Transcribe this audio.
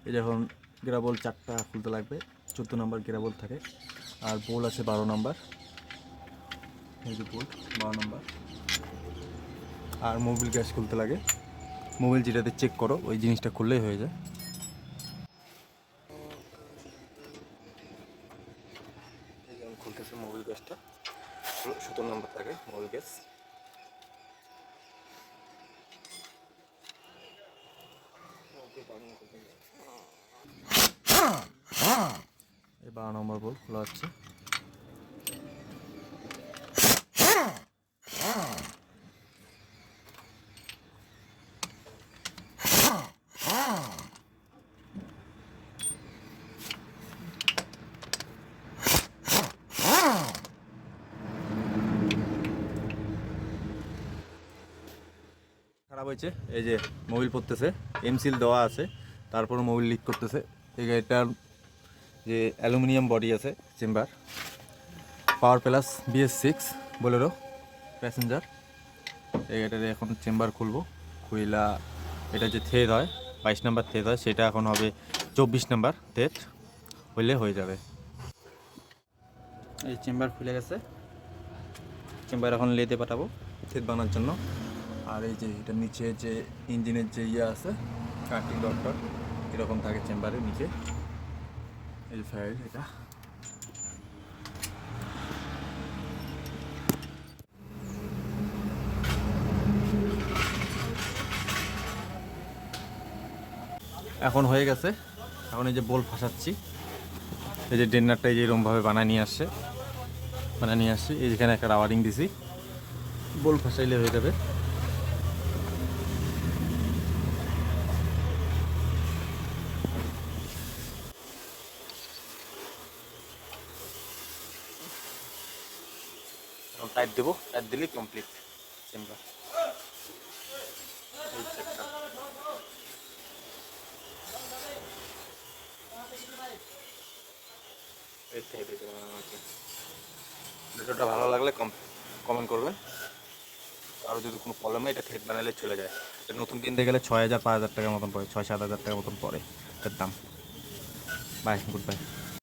এই যখন গ্রাবল 4টা খুলতে লাগবে, 14 নম্বর গ্রাবল থাকে, আর বোল আছে 12 নম্বর, এই যে বোল 12 নম্বর। আর মোবিল গ্যাস খুলতে লাগে, মোবিল যেটাতে চেক করো ওই জিনিসটা খুললেই হয়ে যায়। খুলতেছে মোবিল গ্যাসটা, 17 নম্বর থাকে মোবিল গ্যাস। এই 12 নম্বর বোল খোলা হচ্ছে। খারাপ হয়েছে, এই যে মোবিল পড়তেছে, এমসিল দেওয়া আছে, তারপর মোবিল লিক করতেছে। এই গাড়িটার যে অ্যালুমিনিয়াম বডি আছে chamber, power plus BS6 Bolero passenger. এই গাড়িটার এখন চেম্বার খুলবো, খুইলা এটা যে থেদ হয় 22 নাম্বার থেদ হয়, সেটা এখন হবে 24 নাম্বার থেদ, হইলে হয়ে যাবে। এই চেম্বার খুলে গেছে, চেম্বার এখন লেদে পাঠাবো থেদ বানার জন্য। আর এই যে এটা নিচে যে ইঞ্জিনের যে আছে কাটিং ডক্টর এরকম থাকে চেম্বারের নিচে, এই ফাইল এটা। এখন হয়ে গেছে, এখন এই যে বোল ফাঁসাচ্ছি, এই যে ডেন্নারটা এই যে এরকমভাবে বানায় নিয়ে আসছি, এই যেখানে একটা রাবারিং দিছি, বোল ফাঁসাইলে হয়ে যাবে। টাইট দেবো, টাইট দিলে কমপ্লিট চেম্বার। ভিডিওটা ভালো লাগলে কমেন্ট করবেন, আর যদি কোনো প্রবলেম হয় এটা থেট বানালে চলে যায়। এটা নতুন কিনতে গেলে 6000 5000 টাকার মতন পড়ে, 6-7 হাজার টাকার মতন পড়ে এর দাম। Bye, good by.